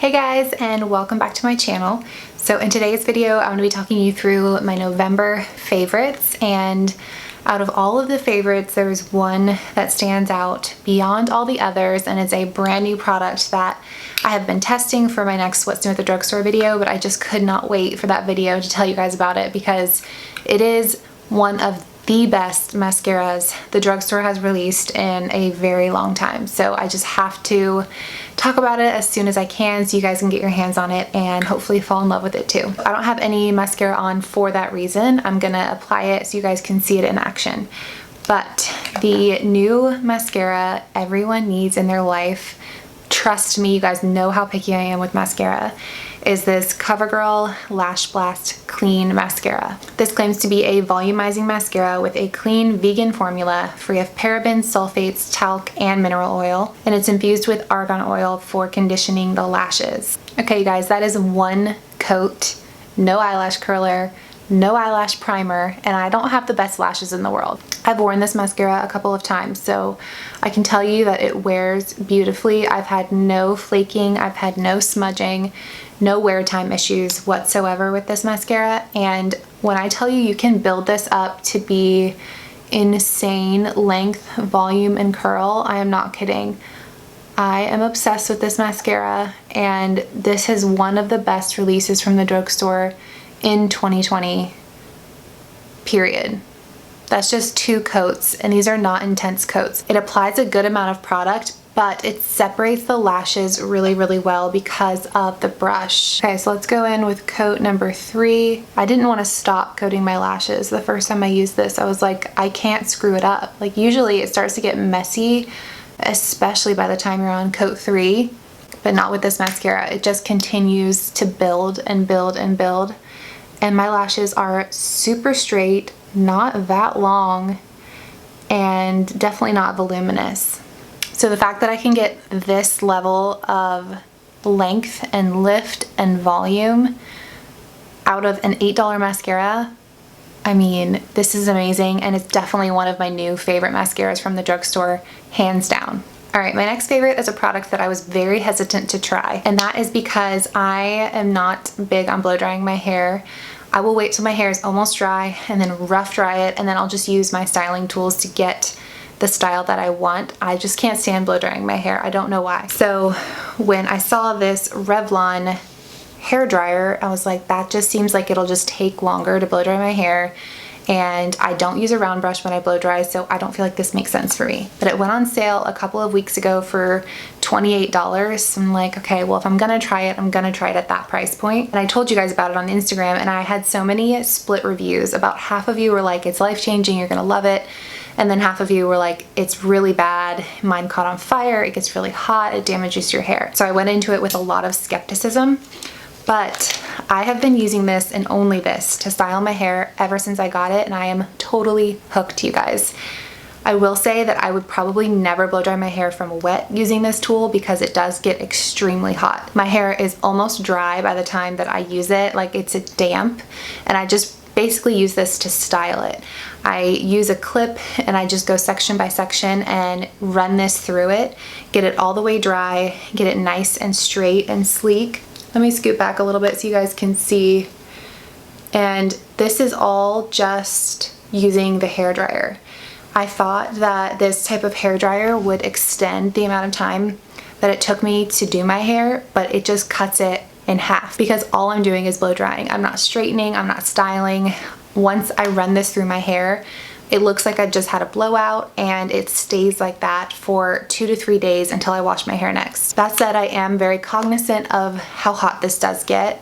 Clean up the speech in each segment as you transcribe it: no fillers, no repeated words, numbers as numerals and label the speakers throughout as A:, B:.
A: Hey guys, and welcome back to my channel. So in today's video, I'm going to be talking you through my November favorites, and out of all of the favorites, there's one that stands out beyond all the others, and it's a brand new product that I have been testing for my next What's New at the Drugstore video, but I just could not wait for that video to tell you guys about it because it is one of the best mascaras the drugstore has released in a very long time. So I just have to talk about it as soon as I can so you guys can get your hands on it and hopefully fall in love with it too. I don't have any mascara on for that reason. I'm gonna apply it so you guys can see it in action. But the new mascara everyone needs in their life, trust me, you guys know how picky I am with mascara, is this CoverGirl Lash Blast Clean Mascara. This claims to be a volumizing mascara with a clean vegan formula free of parabens, sulfates, talc, and mineral oil, and it's infused with argan oil for conditioning the lashes. Okay, you guys, that is one coat, no eyelash curler, no eyelash primer, and I don't have the best lashes in the world. I've worn this mascara a couple of times, so I can tell you that it wears beautifully. I've had no flaking, I've had no smudging, no wear time issues whatsoever with this mascara, and when I tell you you can build this up to be insane length, volume, and curl, I am not kidding. I am obsessed with this mascara, and this is one of the best releases from the drugstore in 2020, period. That's just 2 coats, and these are not intense coats. It applies a good amount of product, but it separates the lashes really, really well because of the brush. Okay, so let's go in with coat number 3. I didn't want to stop coating my lashes. The first time I used this, I was like, I can't screw it up. Like, usually it starts to get messy, especially by the time you're on coat 3, but not with this mascara. It just continues to build and build and build. And my lashes are super straight, not that long, and definitely not voluminous. So the fact that I can get this level of length and lift and volume out of an $8 mascara, I mean, this is amazing, and it's definitely one of my new favorite mascaras from the drugstore, hands down. All right, my next favorite is a product that I was very hesitant to try, and that is because I am not big on blow drying my hair. I will wait till my hair is almost dry and then rough dry it, and then I'll just use my styling tools to get the style that I want. I just can't stand blow drying my hair. I don't know why. So when I saw this Revlon hair dryer, I was like, that just seems like it'll just take longer to blow dry my hair, and I don't use a round brush when I blow dry, so I don't feel like this makes sense for me. But it went on sale a couple of weeks ago for $28. So I'm like, okay, well, if I'm gonna try it, I'm gonna try it at that price point. And I told you guys about it on Instagram, and I had so many split reviews. About half of you were like, it's life-changing, you're gonna love it. And then half of you were like, it's really bad, mine caught on fire, it gets really hot, it damages your hair. So I went into it with a lot of skepticism. But I have been using this and only this to style my hair ever since I got it, and I am totally hooked, you guys. I will say that I would probably never blow dry my hair from wet using this tool because it does get extremely hot. My hair is almost dry by the time that I use it, like it's damp, and I just basically use this to style it. I use a clip and I just go section by section and run this through it, get it all the way dry, get it nice and straight and sleek. Let me scoot back a little bit so you guys can see. And this is all just using the hair dryer. I thought that this type of hair dryer would extend the amount of time that it took me to do my hair, but it just cuts it in half because all I'm doing is blow drying. I'm not straightening, I'm not styling. Once I run this through my hair, it looks like I just had a blowout, and it stays like that for 2 to 3 days until I wash my hair next. That said, I am very cognizant of how hot this does get,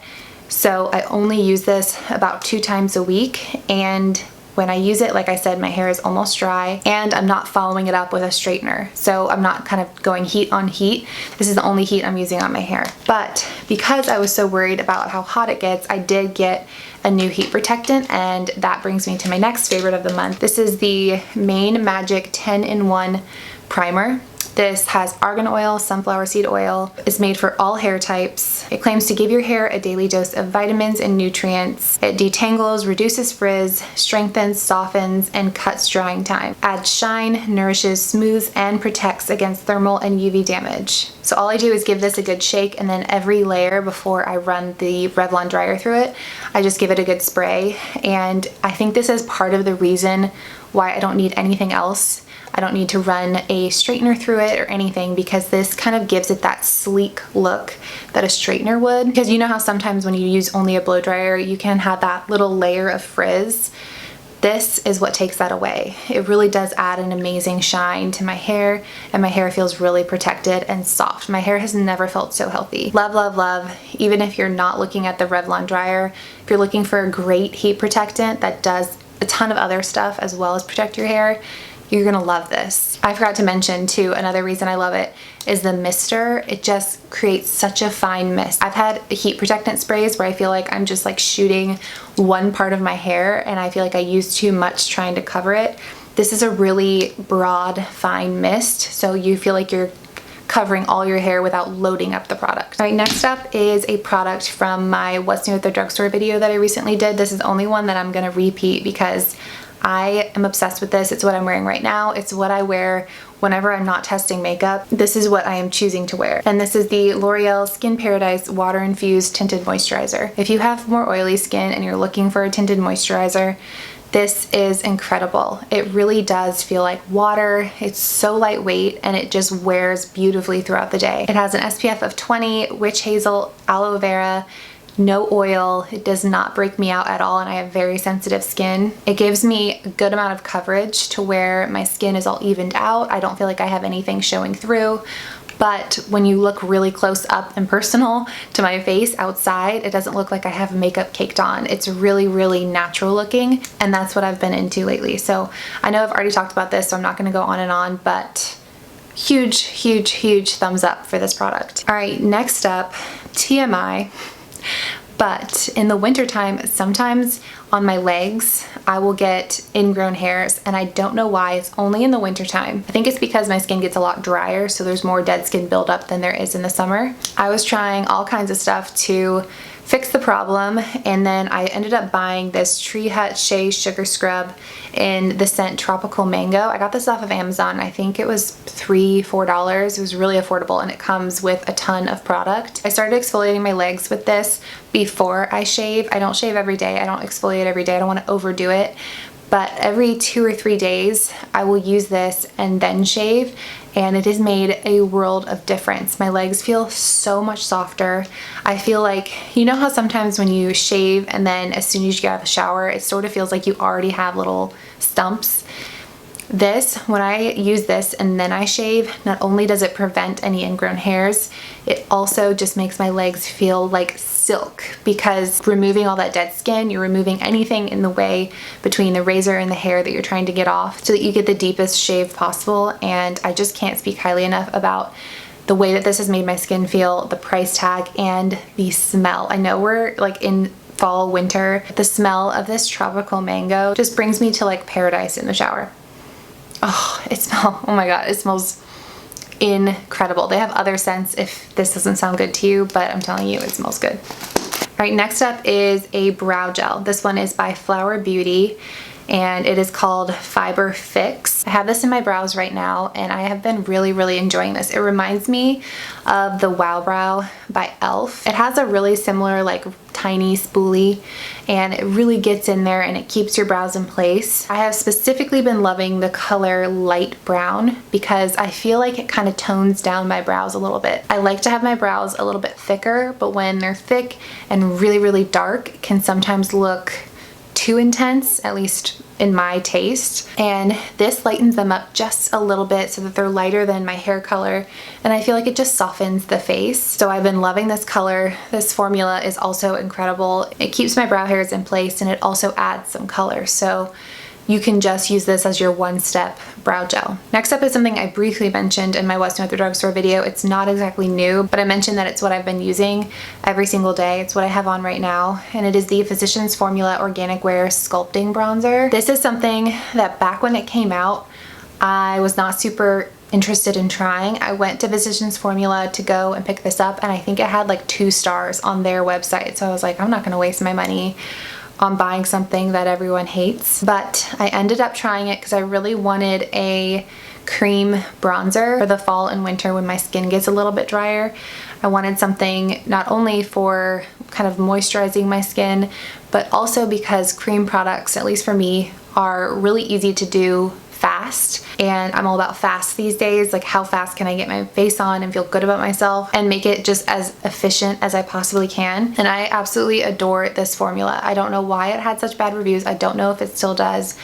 A: so I only use this about 2 times a week, and when I use it, like I said, my hair is almost dry, and I'm not following it up with a straightener, so I'm not kind of going heat on heat. This is the only heat I'm using on my hair. But because I was so worried about how hot it gets, I did get a new heat protectant, and that brings me to my next favorite of the month. This is the Main Magic 10-in-1 primer. This has argan oil, sunflower seed oil. It's made for all hair types. It claims to give your hair a daily dose of vitamins and nutrients. It detangles, reduces frizz, strengthens, softens, and cuts drying time. Adds shine, nourishes, smooths, and protects against thermal and UV damage. So all I do is give this a good shake, and then every layer before I run the Revlon dryer through it, I just give it a good spray. And I think this is part of the reason why I don't need anything else. I don't need to run a straightener through it or anything, because this kind of gives it that sleek look that a straightener would. Because you know how sometimes when you use only a blow dryer, you can have that little layer of frizz. This is what takes that away. It really does add an amazing shine to my hair, and my hair feels really protected and soft. My hair has never felt so healthy. Love, love, love. Even if you're not looking at the Revlon dryer, if you're looking for a great heat protectant that does a ton of other stuff as well as protect your hair, you're gonna love this. I forgot to mention too, another reason I love it is the mister. It just creates such a fine mist. I've had heat protectant sprays where I feel like I'm just like shooting one part of my hair, and I feel like I use too much trying to cover it. This is a really broad, fine mist, so you feel like you're covering all your hair without loading up the product. All right, next up is a product from my What's New at the Drugstore video that I recently did. This is the only one that I'm gonna repeat because I am obsessed with this. It's what I'm wearing right now. It's what I wear whenever I'm not testing makeup. This is what I am choosing to wear. And this is the L'Oreal Skin Paradise Water Infused Tinted Moisturizer. If you have more oily skin and you're looking for a tinted moisturizer, this is incredible. It really does feel like water. It's so lightweight and it just wears beautifully throughout the day. It has an SPF of 20, witch hazel, aloe vera, no oil. It does not break me out at all, and I have very sensitive skin. It gives me a good amount of coverage to where my skin is all evened out. I don't feel like I have anything showing through, but when you look really close up and personal to my face outside, it doesn't look like I have makeup caked on. It's really, really natural looking, and that's what I've been into lately. So I know I've already talked about this, so I'm not gonna go on and on, but huge, huge, huge thumbs up for this product. All right, next up, TMI. But in the wintertime, sometimes on my legs, I will get ingrown hairs, and I don't know why. It's only in the wintertime. I think it's because my skin gets a lot drier, so there's more dead skin buildup than there is in the summer. I was trying all kinds of stuff to fix the problem, and then I ended up buying this Tree Hut Shea Sugar Scrub in the scent Tropical Mango. I got this off of Amazon. I think it was $3, $4. It was really affordable, and it comes with a ton of product. I started exfoliating my legs with this before I shave. I don't shave every day. I don't exfoliate every day. I don't want to overdo it. But every 2 or 3 days, I will use this and then shave, and it has made a world of difference. My legs feel so much softer. I feel like, you know how sometimes when you shave and then as soon as you get out of the shower, it sort of feels like you already have little stumps? This, when I use this and then I shave, not only does it prevent any ingrown hairs, it also just makes my legs feel like silk, because removing all that dead skin, you're removing anything in the way between the razor and the hair that you're trying to get off so that you get the deepest shave possible. And I just can't speak highly enough about the way that this has made my skin feel, the price tag, and the smell. I know we're like in fall, winter. The smell of this Tropical Mango just brings me to like paradise in the shower. Oh, oh my god, it smells incredible. They have other scents if this doesn't sound good to you, but I'm telling you, it smells good. All right, next up is a brow gel. This one is by Flower Beauty, and it is called Fiber Fix. I have this in my brows right now, and I have been really, really enjoying this. It reminds me of the Wow Brow by e.l.f. It has a really similar like tiny spoolie, and it really gets in there and it keeps your brows in place. I have specifically been loving the color light brown because I feel like it kind of tones down my brows a little bit. I like to have my brows a little bit thicker, but when they're thick and really, really dark, it can sometimes look too intense, at least in my taste. And this lightens them up just a little bit so that they're lighter than my hair color, and I feel like it just softens the face. So I've been loving this color. This formula is also incredible. It keeps my brow hairs in place, and it also adds some color. So you can just use this as your one-step brow gel. Next up is something I briefly mentioned in my What's New at the Drugstore video. It's not exactly new, but I mentioned that it's what I've been using every single day. It's what I have on right now, and it is the Physicians Formula Organic Wear Sculpting Bronzer. This is something that back when it came out, I was not super interested in trying, I went to Physicians Formula to go and pick this up, and I think it had like 2 stars on their website. So I was like, I'm not gonna waste my money on buying something that everyone hates. But I ended up trying it because I really wanted a cream bronzer for the fall and winter when my skin gets a little bit drier. I wanted something not only for kind of moisturizing my skin, but also because cream products, at least for me, are really easy to do fast, and I'm all about fast these days. Like, how fast can I get my face on and feel good about myself and make it just as efficient as I possibly can? And I absolutely adore this formula. I don't know why it had such bad reviews. I don't know if it still does,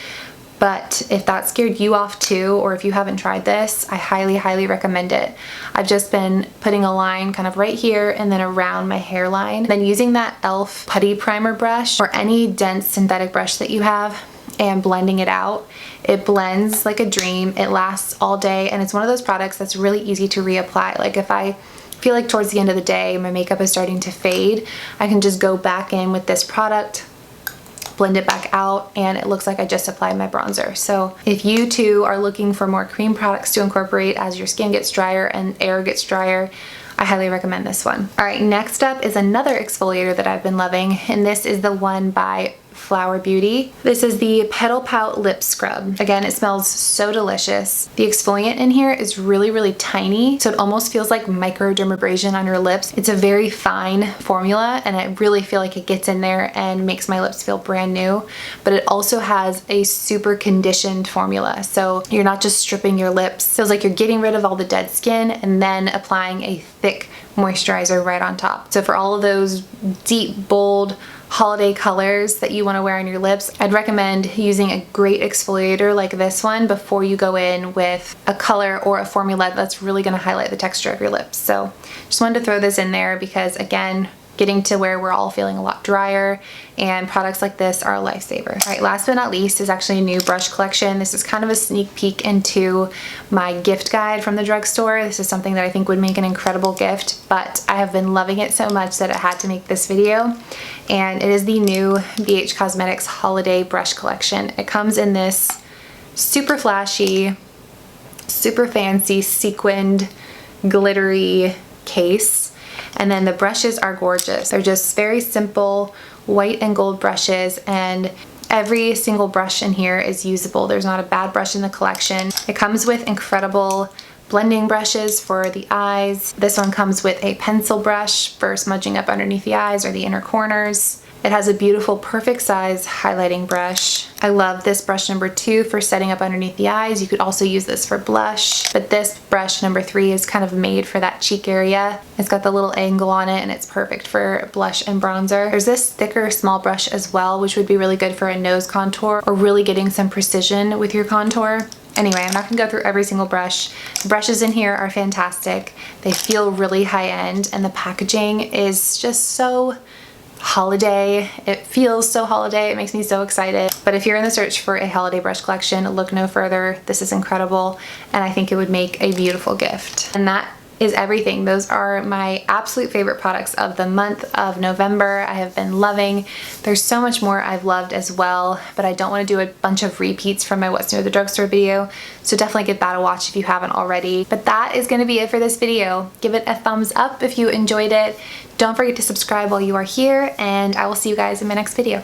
A: but if that scared you off too, or if you haven't tried this, I highly recommend it. I've just been putting a line kind of right here and then around my hairline, then using that e.l.f. putty primer brush or any dense synthetic brush that you have and blending it out. It blends like a dream. It lasts all day, and it's one of those products that's really easy to reapply. Like, if I feel like towards the end of the day my makeup is starting to fade, I can just go back in with this product, blend it back out, and it looks like I just applied my bronzer. So if you too are looking for more cream products to incorporate as your skin gets drier and air gets drier, I highly recommend this one. All right, next up is another exfoliator that I've been loving, and this is the one by Flower Beauty. This is the Petal Pout Lip Scrub. Again, it smells so delicious. The exfoliant in here is really tiny, so it almost feels like microdermabrasion on your lips. It's a very fine formula, and I really feel like it gets in there and makes my lips feel brand new, but it also has a super conditioned formula, so you're not just stripping your lips. It feels like you're getting rid of all the dead skin and then applying a thick moisturizer right on top. So for all of those deep, bold, holiday colors that you want to wear on your lips, I'd recommend using a great exfoliator like this one before you go in with a color or a formula that's really going to highlight the texture of your lips. So just wanted to throw this in there because, again, getting to where we're all feeling a lot drier, and products like this are a lifesaver. All right, last but not least is actually a new brush collection. This is kind of a sneak peek into my gift guide from the drugstore. This is something that I think would make an incredible gift, but I have been loving it so much that I had to make this video. And it is the new BH Cosmetics Holiday Brush Collection. It comes in this super flashy, super fancy, sequined, glittery case. And then the brushes are gorgeous. They're just very simple white and gold brushes, and every single brush in here is usable. There's not a bad brush in the collection. It comes with incredible blending brushes for the eyes. This one comes with a pencil brush for smudging up underneath the eyes or the inner corners. It has a beautiful perfect size highlighting brush. I love this brush number 2 for setting up underneath the eyes. You could also use this for blush, but this brush number 3 is kind of made for that cheek area. It's got the little angle on it, and it's perfect for blush and bronzer. There's this thicker small brush as well, which would be really good for a nose contour or really getting some precision with your contour. Anyway, I'm not gonna go through every single brush. The brushes in here are fantastic. They feel really high end, and the packaging is just so holiday. It feels so holiday. It makes me so excited. But if you're in the search for a holiday brush collection, look no further. This is incredible, and I think it would make a beautiful gift. And that is everything. Those are my absolute favorite products of the month of November. I have been loving. There's so much more I've loved as well, but I don't want to do a bunch of repeats from my What's New at the Drugstore video, so definitely give that a watch if you haven't already. But that is going to be it for this video. Give it a thumbs up if you enjoyed it. Don't forget to subscribe while you are here, and I will see you guys in my next video.